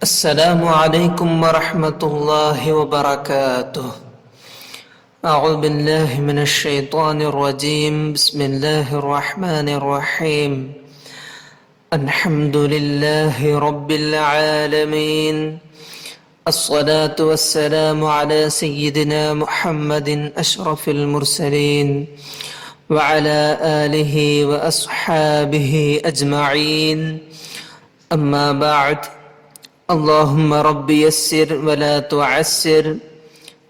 السلام عليكم ورحمة الله وبركاته. أعوذ بالله من الشيطان الرجيم. بسم الله الرحمن الرحيم. الحمد لله رب العالمين، الصلاة والسلام على سيدنا محمد أشرف المرسلين وعلى آله وأصحابه أجمعين. أما بعد، اللهم رب يسر ولا تعسر،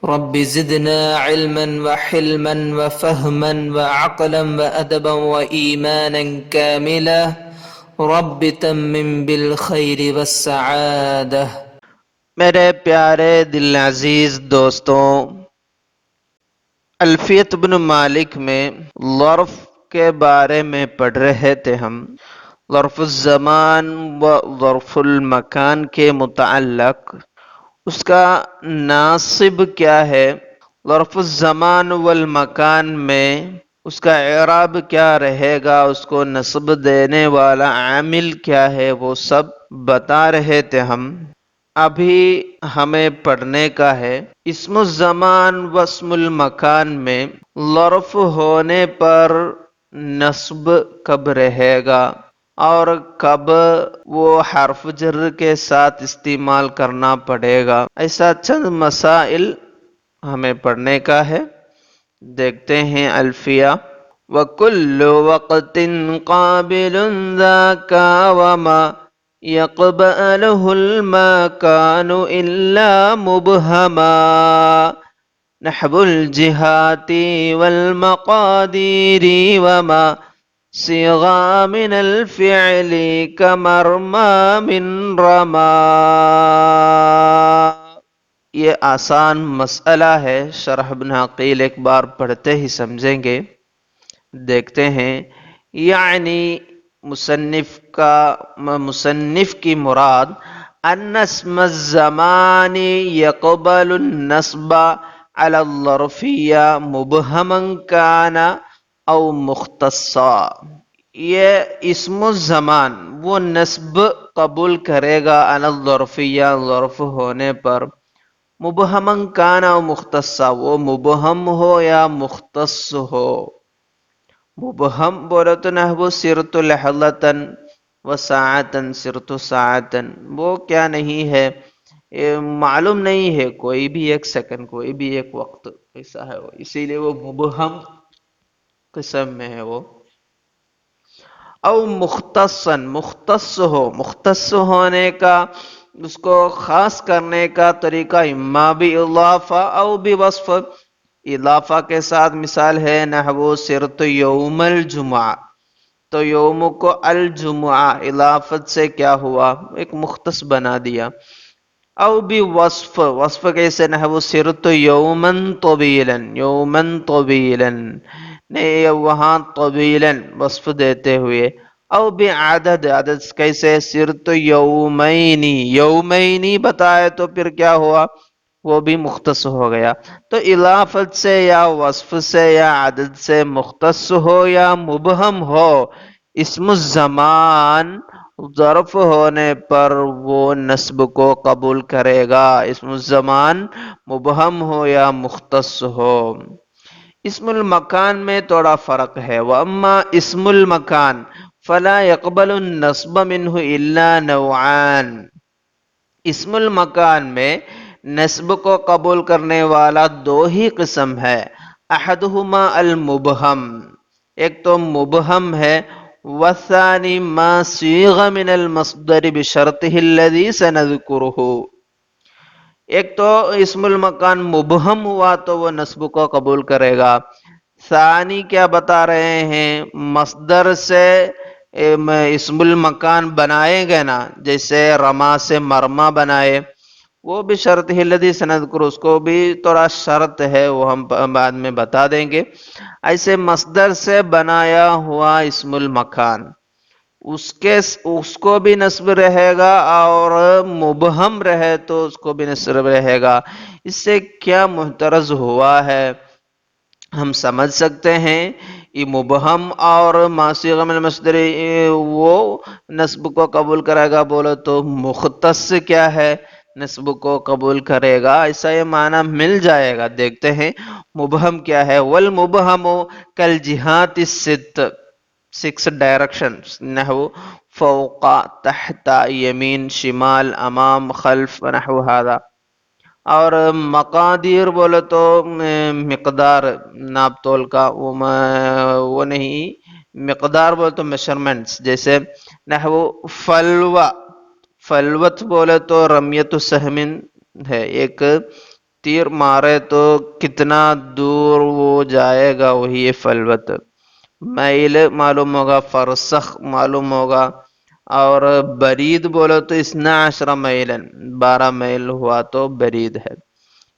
رب زدنا علما وحلما وفهما وعقلا وأدبا وإيمانا كاملا، رب تمم بالخير والسعادة. میرے پیارے دل عزیز دوستوں، الفیت بن مالک میں ظرف کے بارے میں پڑھ رہے تھے ہم۔ ظرف الزمان و ظرف المکان کے متعلق اس کا ناصب کیا ہے، ظرف الزمان والمکان میں اس کا اعراب کیا رہے گا، اس کو نصب دینے والا عامل کیا ہے، وہ سب بتا رہے تھے ہم۔ ابھی ہمیں پڑھنے کا ہے اسم الزمان و اسم المکان میں ظرف ہونے پر نصب کب رہے گا اور کب وہ حرف جر کے ساتھ استعمال کرنا پڑے گا، ایسا چند مسائل ہمیں پڑھنے کا ہے۔ دیکھتے ہیں الفیہ۔ وَكُلُّ وَقْتٍ قَابِلٌ ذَاكَ وَمَا يَقْبَلُهُ الْمَكَانُ إِلَّا مُبْهَمًا نَحْوُ الْجِهَاتِ وَالْمَقَادِيرِ وَمَا صِغَى مِنَ الْفِعْلِ كَمَرْمَى مِنْ رَمَى۔ یہ آسان مسئلہ ہے، شرح ابن عقیل ایک بار پڑھتے ہی سمجھیں گے۔ دیکھتے ہیں، یعنی مصنف کی مراد ان اسم الزمان یقبل النصب علی الظرفیہ مبہما کان او مختصا۔ یہ اسم الزمان وہ نصب قبول کرے گا علی الظرفیہ ظرف ہونے پر، مبہما کان او مختصا، وہ مبہم ہو یا مختص ہو۔ مبہم بولے تو نحو سرت لحظتاً و ساعتاً سرت ساعتاً، وہ کیا نہیں ہے، معلوم نہیں ہے، کوئی بھی ایک سیکنڈ، کوئی بھی ایک وقت ایسا ہے وہ، اسی لیے وہ مبہم قسم میں ہے وہ۔ او مختصاً، مختص ہو، مختص ہونے کا اس کو خاص کرنے کا طریقہ اما بھی اضافہ او بھی وصف۔ اضافہ کے ساتھ مثال ہے نحو سرت یوم الجمعہ، تو یوم کو الجمعہ اضافت سے کیا ہوا، ایک مختص بنا دیا۔ او بھی وصف، وصف کیسے نحو سرت یوما طویلا، یوما طویلا، نہیں وہاں طویلا وصف دیتے ہوئے۔ او بھی عدد، عدد کیسے سرت یومینی، یومینی بتائے تو پھر کیا ہوا، وہ بھی مختص ہو گیا۔ تو اضافت سے یا وصف سے یا عدد سے مختص ہو یا مبہم ہو، اسم الزمان ظرف ہونے پر وہ نصب کو قبول کرے گا، اسم الزمان مبہم ہو یا مختص ہو۔ اسم المکان میں تھوڑا فرق ہے۔ وَأَمَّا اسم المکان فَلَا يَقْبَلُ النَّصْبَ مِنْهُ إِلَّا نَوْعَانِ۔ اسم المکان میں نصب کو قبول کرنے والا دو ہی قسم ہے۔ احدہما المبہم، ایک تو مبہم ہے، والثانی ما صیغ من المصدر بشرطہ الذی سنذکرہ۔ ایک تو اسم المکان مبہم ہوا تو وہ نصب کو قبول کرے گا۔ ثانی کیا بتا رہے ہیں، مصدر سے اسم المکان بنائے گئے نا، جیسے رما سے مرما بنائے، وہ بھی شرط ہے الذی سنذکر، اس کو بھی تھوڑا شرط ہے، وہ ہم بعد میں بتا دیں گے۔ ایسے مصدر سے بنایا ہوا اسم المکان، اس کو بھی نصب رہے گا، اور مبہم رہے تو اس کو بھی نصب رہے گا۔ اس سے کیا محترز ہوا ہے، ہم سمجھ سکتے ہیں۔ یہ مبہم اور ما صیغہ من المصدر وہ نصب کو قبول کرے گا بولو تو مختص کیا ہے نصب کو قبول کرے گا، ایسا یہ معنی مل جائے گا. دیکھتے ہیں مبہم کیا ہے. والمبہم کالجہات الست، 6 ڈائریکشنز، نحو فوق، تحت، یمین، شمال، امام، خلف، نحو هذا. اور مقادیر بولے تو مقدار ناپ تول کا، وہ نہیں، مقدار بولے تو میشرمنٹس، جیسے نحو فلوہ، فلوت بولے تو رمیت سہمن ہے، ایک تیر مارے تو کتنا دور وہ جائے گا وہی فلوت. میل معلوم ہوگا، فرسخ معلوم ہوگا. اور برید بولو تو 12 میلن، 12 میل ہوا تو برید ہے.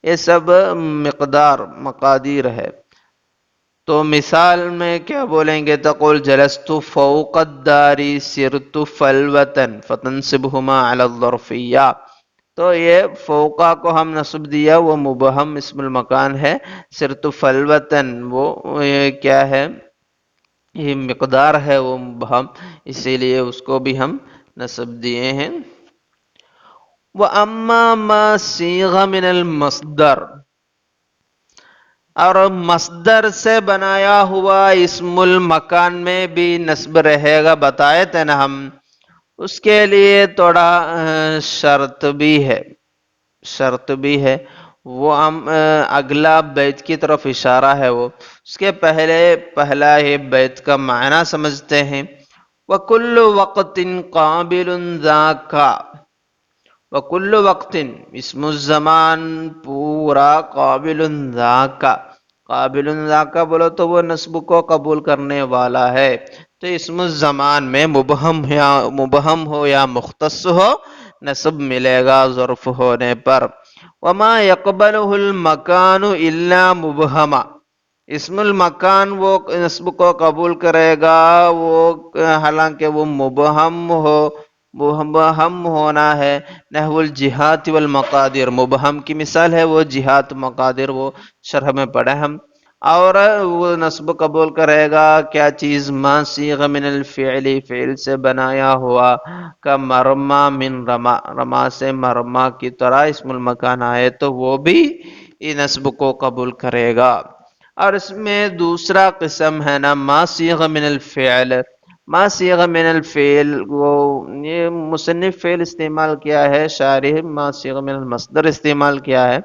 یہ سب مقدار مقادیر ہے. تو مثال میں کیا بولیں گے؟ تقول جلست فوق الدار سرت فلوتن فتنصبهما على الظرفیہ. تو یہ فوقا کو ہم نصب دیا، وہ مبہم اسم المکان ہے. سرت فلوتن وہ کیا ہے؟ یہ مقدار ہے، وہ مبہم، اسی لیے اس کو بھی ہم نصب دیے ہیں. وَأَمَّا مَا صِيغَ مِنَ الْمَصْدَرِ، اور مصدر سے بنایا ہوا اسم المکان میں بھی نصب رہے گا، بتائے تھے نا ہم. اس کے لیے تھوڑا شرط بھی ہے، شرط بھی ہے. وہ ہم اگلا بیت کی طرف اشارہ ہے. وہ اس کے پہلا ہی بیت کا معنی سمجھتے ہیں. وَكُلُّ وَقْتٍ قَابِلٌ ذَاكَ، وَكُلُّ وَقْتٍ اسم الزمان پورا، قابل ذاک، قابل ذاک بولو تو وہ نصب کو قبول کرنے والا ہے. تو اسم الزمان میں مبہم ہو یا مختص ہو نصب ملے گا ظرف ہونے پر. وَمَا يَقْبَلُهُ الْمَكَانُ إِلَّا مُبْهَمًا، اسم المکان وہ نصب کو قبول کرے گا وہ حالانکہ وہ مبہم ہو، مبہم ہونا ہے. نحو الجہات والمقادر، مبہم کی مثال ہے وہ جہات، مقادر وہ شرح میں پڑھے ہم. اور وہ نصب قبول کرے گا کیا چیز؟ ما صیغ من الفعل، فعل سے بنایا ہوا، کا مرما من رما، رما سے مرما کی طرح اسم المکان آئے تو وہ بھی نصب کو قبول کرے گا. اور اس میں دوسرا قسم ہے نا ما صیغ من الفعل. ما صیغ من الفعل وہ یہ مصنف فعل استعمال کیا ہے، شارح ما صیغ من المصدر استعمال کیا ہے.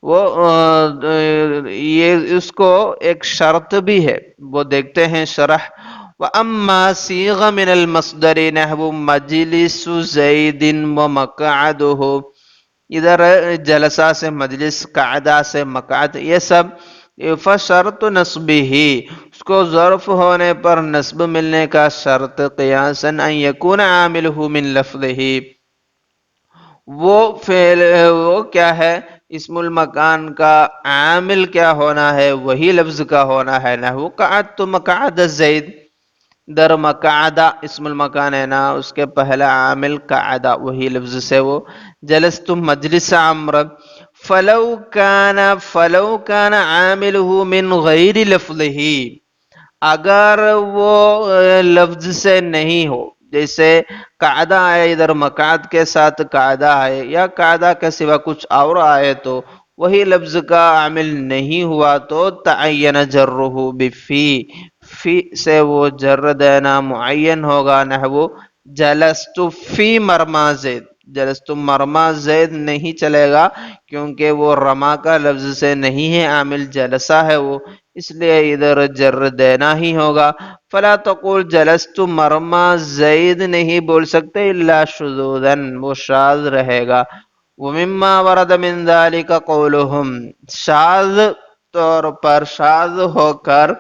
وہ یہ اس کو ایک شرط بھی ہے، وہ دیکھتے ہیں شرح. وَأَمَّا صِيغَ مِنَ الْمَصْدَرِ نَحْوُ مَجْلِسُ زَيْدٍ وَمَقْعَدُهُ، ادھر جلسہ سے مجلس، قعدہ سے مقعد، یہ سب. فشرط نصبه، اس کو ظرف ہونے پر نصب ملنے کا شرط قیاساً ان یکون عاملہ من لفظہ، وہ فعل وہ کیا ہے؟ اسم المکان کا عامل کیا ہونا ہے؟ وہی لفظ کا ہونا ہے. نحو قعدت مقعد زید، در مقعدہ اسم المکان ہے نا، اس کے پہلا عامل قعدہ، وہی لفظ سے وہ. جلست مجلس عمرو، فلو کان عاملہ من غیر لفظہ، اگر وہ لفظ سے نہیں ہو، جیسے قعدہ آئے ادھر مقعد کے ساتھ قعدہ آئے، یا قعدہ کے سوا کچھ اور آئے تو وہی لفظ کا عامل نہیں ہوا تو تعین جرہ بفی، فی سے وہ جر دینا معین ہوگا. نحو جلست فی مرما زید، جلست مرما زید نہیں چلے گا کیونکہ وہ رما کا لفظ سے نہیں ہے، عامل جلسہ ہے وہ، اس لیے ادھر جر دینا ہی ہوگا. فلا تقول جلست مرما زید نہیں بول سکتے الا شذوذا، وہ شاذ رہے گا. ومما ورد من ذلك قولهم، شاذ طور پر، شاذ ہو کر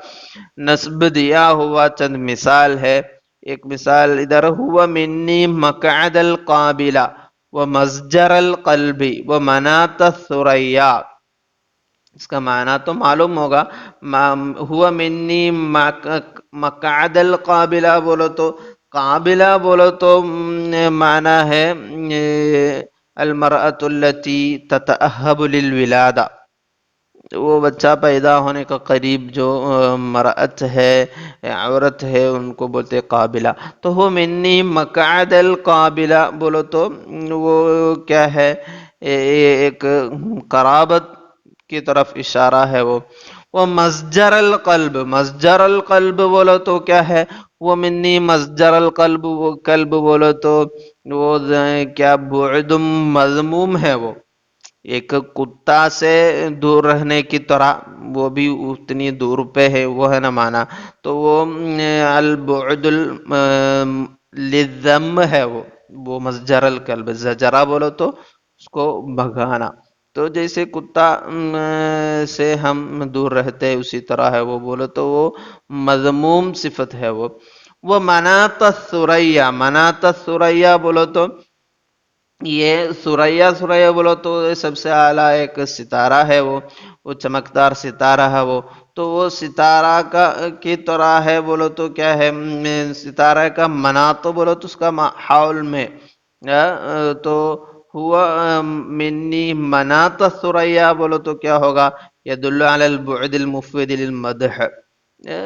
نصب دیا ہوا چند مثال ہے. ایک مثال ادھر ہوا منی مقعد القابلہ ومزجر القلب ومنات الثریا، اس کا معنی تو معلوم ہوگا. ہوا منی مقعد القابلہ بولو تو، قابلہ بولو تو معنی ہے المرأة التي تتأہب للولادہ، وہ بچہ پیدا ہونے کا قریب جو مرأت ہے، عورت ہے، ان کو بولتے قابلہ. تو وہ منی مقعد القابلہ بولو تو وہ کیا ہے، ایک قرابت کی طرف اشارہ ہے. وہ مسجر القلب، مسجر القلب بولو تو کیا ہے، وہ منی مسجر القلب، وہ قلب بولو تو وہ کیا بعد مذموم ہے. وہ ایک کتا سے دور رہنے کی طرح وہ بھی اتنی دور پہ ہے، وہ ہے نا مانا. تو وہ البعد للذم ہے. وہ مسجر القلب، زجرہ بولو تو اس کو بھگانا. تو جیسے کتا سے ہم دور رہتے اسی طرح ہے وہ بولو تو وہ مذموم صفت ہے. وہ منات الثریہ، منات الثریہ بولو تو یہ ثریہ بولو تو سب سے اعلیٰ ایک ستارہ ہے. وہ چمکدار ستارہ ہے. تو وہ ستارہ کی طرح ہے بولو تو کیا ہے، ستارہ کا منات بولو تو اس کا حول میں تو ہوا منی منات الثریہ بولو تو کیا ہوگا، یدل علی البعد المفید للمدح.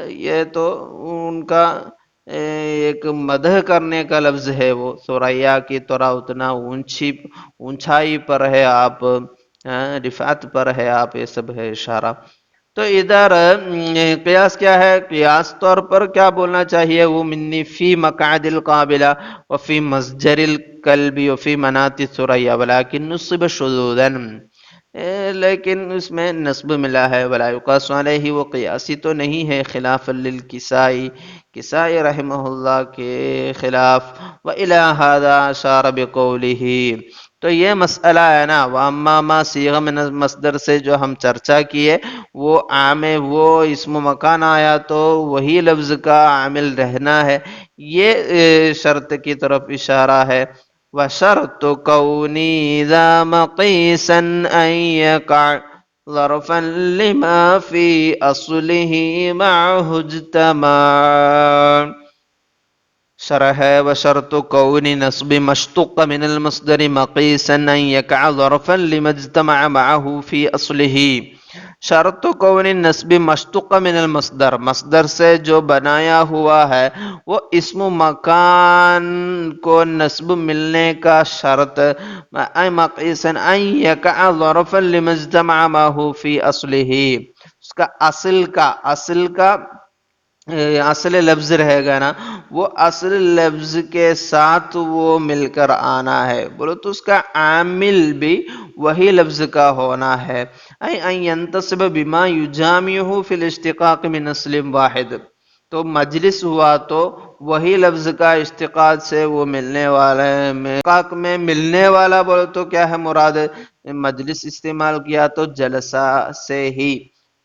یہ تو ان کا ایک مدح کرنے کا لفظ ہے. وہ ثریہ کی طرح اتنا اونچائی پر ہے آپ، رفعت پر ہے آپ، یہ سب ہے اشارہ. تو ادھر قیاس کیا ہے، قیاس طور پر کیا بولنا چاہیے، وہ منی فی مقعد القابلہ وفی مسجر القلب وفی منات الثریہ ولکن نصب شذوذا، لیکن اس میں نصب ملا ہے. ولا یقاس علیہ، وہ قیاسی تو نہیں ہے، خلاف للکسائی، کسائی رحمہ اللہ کے خلاف. وَإِلَى هَذَا أَشَارَ بِقَوْلِهِ، تو یہ مسئلہ ہے نا. وَأَمَّا مَا صِيغَ مِنَ الْمَصْدَرِ سے جو ہم چرچا کیے، وہ عام وہ اسم مکان آیا تو وہی لفظ کا عامل رہنا ہے، یہ شرط کی طرف اشارہ ہے. وَشَرْطُ كَوْنِي ذَا مَقِيسًا أَن يَقَعْ ظَرْفًا لِمَا فِي أَصْلِهِ مَعْهُ اجْتَمَعَ. شرح ہے وشرط کون نصب مشتق من المصدر مقیسا ان یقع ظرفا لما اجتمع معه فی اصله. شرط کون نصب مشتق من المصدر، مصدر سے جو بنایا ہوا ہے وہ اسم مکان کو نصب ملنے کا شرط، مقیسا ان یقع ظرفا لما اجتمع معه فی اصله، اس کا اصل کا اصل لفظ رہے گا نا، وہ اصل لفظ کے ساتھ وہ مل کر آنا ہے بولو تو اس کا عامل بھی وہی لفظ کا ہونا ہے. ان ينتصب بما يجامعه في الاشتقاق من اصل واحد، تو مجلس ہوا تو وہی لفظ کا اشتقاق سے وہ ملنے والا ہے. اشتقاق میں ملنے والا بولو تو کیا ہے مراد، مجلس استعمال کیا تو جلسہ سے ہی،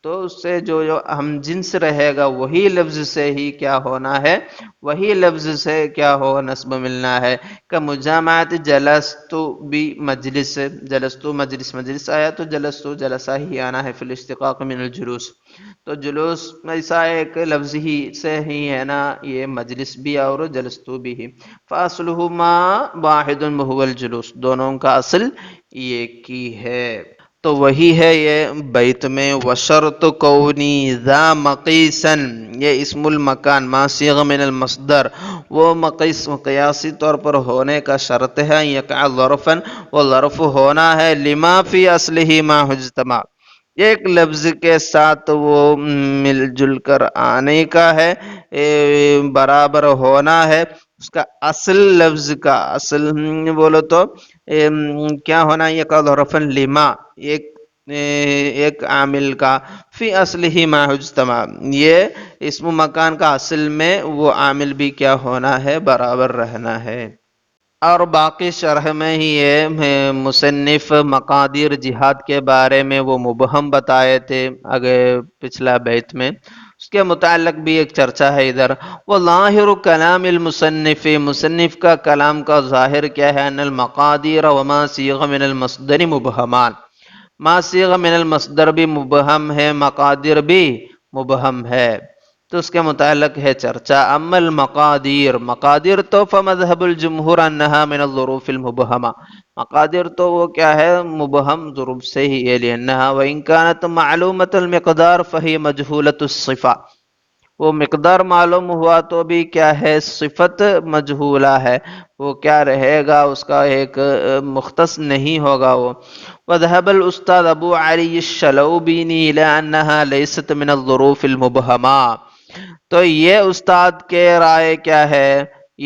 تو اس سے جو ہم جنس رہے گا وہی لفظ سے ہی کیا ہونا ہے، وہی لفظ سے کیا ہو نصب ملنا ہے. کہ مجامعات جلستو بھی مجلس، جلستو مجلس، مجلس آیا تو جلستو جلسہ ہی آنا ہے. فی الاشتقاق من الجلوس، تو جلوس ایسا ایک لفظ ہی سے ہی ہے نا، یہ مجلس بھی اور جلستو بھی ہی. فَأَصْلُهُمَا وَاحِدٌ وَهُوَ الْجُلُوسُ، دونوں کا اصل ایک ہی ہے. تو وہی ہے یہ بیت میں وشرط کونی ذا مقیسا، یہ اسم المکان ما صیغ من المصدر، وہ مقیس قیاسی طور پر ہونے کا شرط ہے. یقع ظرفا، وہ ظرف ہونا ہے لما فی اصلہ ما اجتمع، ایک لفظ کے ساتھ وہ مل جل کر آنے کا ہے، برابر ہونا ہے. اس کا اصل لفظ کا اصل بولو تو کیا ہونا، یہ کا ظرفا لما، ایک عامل کا، فی اصلہ ما اجتمع، یہ اسم مکان کا اصل میں وہ عامل بھی کیا ہونا ہے، برابر رہنا ہے. اور باقی شرح میں ہی یہ مصنف مقادیر جہاد کے بارے میں وہ مبہم بتائے تھے اگے پچھلا بیت میں، اس کے متعلق بھی ایک چرچا ہے ادھر. وَظَاهِرُ كَلَامِ الْمُصَنِّفِ، مصنف کا کلام کا ظاہر کیا ہے، ان المقادیر وما صیغ من المصدر مبہمان، ما صیغ من المصدر بھی مبہم ہے، مقادیر بھی مبہم ہے. تو اس کے متعلق ہے چرچا. اما المقادیر، مقادیر تو فمذہب الجمہور انہا من الظروف المبہمہ، مقادر تو وہ کیا ہے مبہم ضروب سے ہی ہے لأنها وإن كانت معلومة المقدار فهي مجهولة الصفة، وہ مقدار معلوم ہوا تو بھی کیا ہے صفت مجہولہ ہے، وہ کیا رہے گا اس کا ایک مختص نہیں ہوگا وہ۔ وذهب الأستاذ أبو علي الشلوبيني إلى أنها ليست من الظروف المبهمة، تو یہ استاد کے رائے کیا ہے،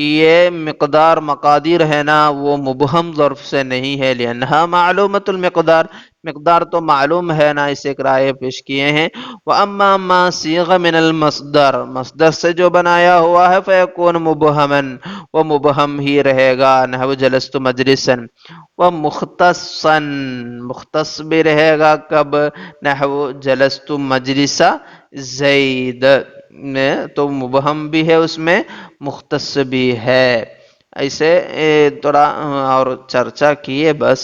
یہ مقدار مقادیر ہے نا وہ مبہم ظرف سے نہیں ہے، لأنها معلومۃ المقدار، مقدار تو معلوم ہے نا، اس ایک رائے پیش کیے ہیں۔ وَأَمَّا مَا صِيغَ مِنَ الْمَصْدَرِ، مصدر سے جو بنایا ہوا ہے فَيَكُونُ مُبْهَمًا، وہ مبہم ہی رہے گا، نحو جلست مجلسا۔ وَمُخْتَصًا، مختص بھی رہے گا کب، نحو جلست مجلس زید، تو مبہم بھی ہے اس میں، مختص بھی ہے۔ ایسے تھوڑا اور چرچا کیے بس۔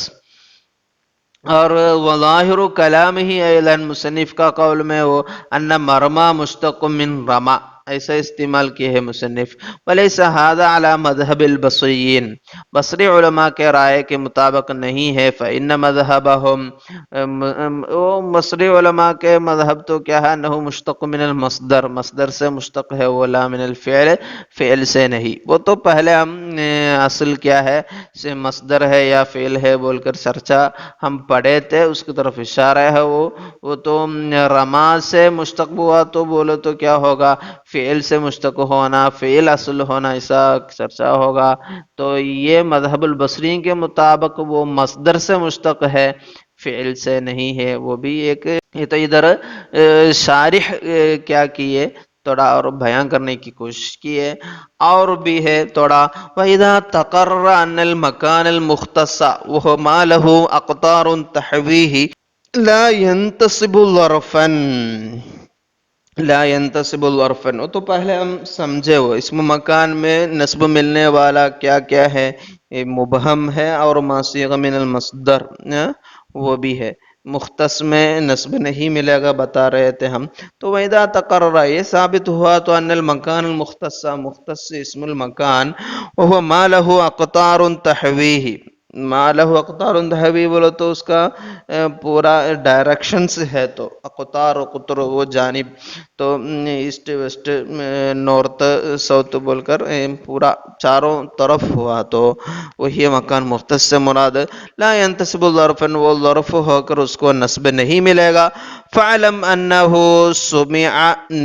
اور وظاہر کلام ہی ایضا، مصنف کا قول میں وہ ان مرما مشتق من رما، ایسا استعمال کیے ہے مصنف۔ ولیس ھذا علی مذہب البصریین، بصری علماء کے رائے کے مطابق نہیں ہے۔ فإن مذہبہم، وہ بصری علماء کے مذہب تو کیا ہے، انہ مشتق من المصدر، مصدر سے مشتق ہے وہ، لا من الفعل، فعل سے نہیں۔ وہ تو پہلے ہم اصل کیا ہے سے مصدر ہے یا فعل ہے بول کر چرچا ہم پڑھے تھے، اس کی طرف اشارہ ہے وہ تو رما سے مشتق ہوا تو بولو تو کیا ہوگا، فعل سے مشتق ہونا، فعل اصل ہونا، ایسا چرچا ہوگا۔ تو یہ مذہب البصری کے مطابق وہ مصدر سے مشتق ہے، فعل سے نہیں ہے۔ وہ بھی ایک، یہ تو ادھر شارح کیا کیے تھوڑا اور بیان کرنے کی کوشش کی ہے، اور بھی ہے تھوڑا۔ وَإِذَا تَقَرَّ أَنَّ الْمَكَانَ الْمُخْتَصَّ وَهُوَ مَا لَهُ أَقْطَارٌ تَحْوِيهِ لَا يَنْتَصِبُ ظَرْفًا، لا ينتصب الظرفن، وہ تو پہلے ہم سمجھے، وہ اسم مکان میں نصب ملنے والا کیا کیا ہے، مبہم ہے اور ما صیغ من المصدر وہ بھی ہے، مختص میں نصب نہیں ملے گا بتا رہے تھے ہم۔ تو وَإِذَا تَقَرَّ، یہ ثابت ہوا تو ان المکان المختص، مختص اسم المکان، وهو ما له اقطار تحویہ، ما له اقطار تحویہ بولو تو اس کا پورا ڈائریکشنز ہے، تو اقطار و قطر وہ جانب، تو ایسٹ ویسٹ نارتھ ساؤتھ بول کر پورا چاروں طرف ہوا، تو وہی مکان مختص سے مراد لا ينتصب ظرفا، وہ ظرف ہو کر اس کو نصب نہیں ملے گا۔ فَعْلَمْ أَنَّهُ سُمِعَ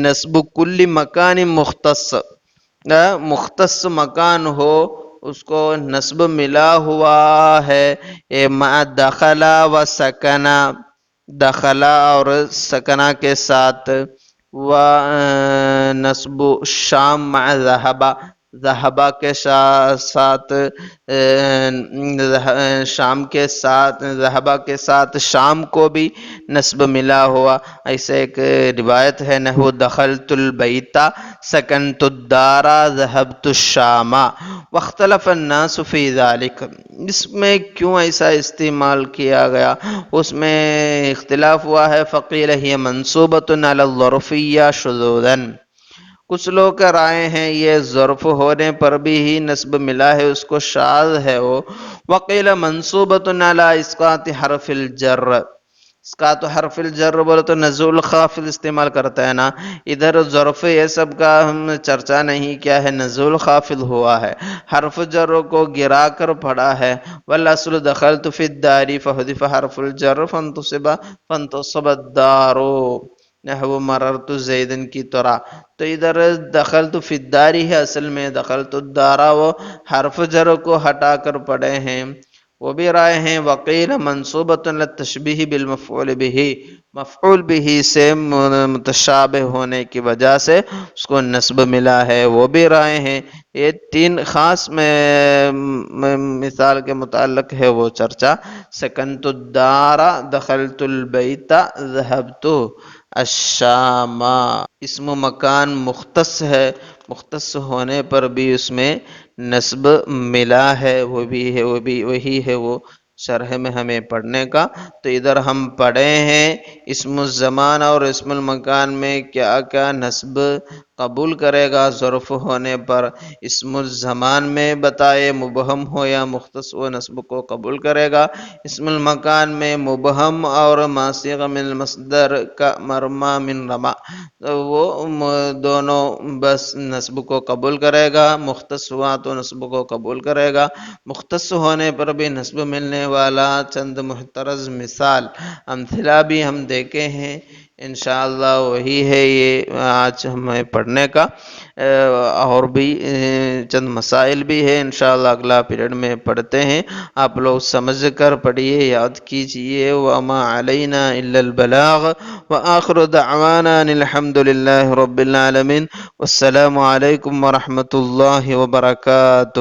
نصب كل مکان مختص، مختص مکان ہو اس کو نصب ملا ہوا ہے، مع دخلا و سکنا، دخلا اور سکنا کے ساتھ، و نصب شام مع ذہبا، ذہبا کے ساتھ، شام کے ساتھ، ذہبا کے ساتھ شام کو بھی نصب ملا ہوا۔ ایسے ایک روایت ہے، نحو دخلت البیت سکنت الدار ذہبت الشام، واختلف الناس فی ذلک، اس میں کیوں ایسا استعمال کیا گیا، اس میں اختلاف ہوا ہے۔ فقیل ہی منصوبۃ علی الظرفیہ شذوذا، کچھ لوگ کا رائے ہیں یہ ظرف ہونے پر بھی ہی نصب ملا ہے، اس کو شاذ ہے وہ۔ وقیل منصوبۃ علی اسقاط حرف الجر، اسقاط حرف الجر بولے تو نزول خافض استعمال کرتا ہے نا، ادھر ظرف یہ سب کا ہم چرچا نہیں کیا ہے، نزول خافض ہوا ہے، حرف جر کو گرا کر پڑھا ہے۔ والاصل دخلت فی الدار فحذف حرف الجر فانتصب الدار، نحو مررت زیدن کی طرح، تو ادھر دخلت فی الدار ہے، اصل میں دخلت الدار، وہ حرف جر کو ہٹا کر پڑھے ہیں، وہ بھی رائے ہیں۔ وقیل منصوبۃ للتشبیہ بالمفعول بہ، مفعول بہ سے متشابہ ہونے کی وجہ سے اس کو نصب ملا ہے، وہ بھی رائے ہیں۔ یہ تین خاص مثال کے متعلق ہے وہ چرچا، سکنت الدار، دخلت البیت، ذہبت الشام، اسم مکان مختص ہے، مختص ہونے پر بھی اس میں نصب ملا ہے، وہ بھی ہے، وہی ہے وہ شرح میں ہمیں پڑھنے کا۔ تو ادھر ہم پڑھے ہیں اسم الزمان اور اسم المکان میں کیا کیا نصب قبول کرے گا ظرف ہونے پر، اسم الزمان میں بتائے مبہم ہو یا مختص و نصب کو قبول کرے گا، اسم المکان میں مبہم اور ماسغ من المصدر کا مرمى من رمى وہ دونوں بس نصب کو قبول کرے گا، مختص ہوا تو نصب کو قبول کرے گا، مختص ہونے پر بھی نصب ملنے والا چند محترز مثال امثلہ بھی ہم دیکھے ہیں، انشاءاللہ وہی ہے یہ آج ہمیں پڑھنے کا، اور بھی چند مسائل بھی ہے، انشاءاللہ اگلا پیریڈ میں پڑھتے ہیں، آپ لوگ سمجھ کر پڑھیے، یاد کیجئے، وَمَا عَلَيْنَا إِلَّا الْبَلَاغُ وَآخِرُ دَعْوَانَا أَنِ الْحَمْدُ لِلَّهِ رَبِّ الْعَالَمِينَ، والسلام علیکم ورحمۃ اللہ وبرکاتہ۔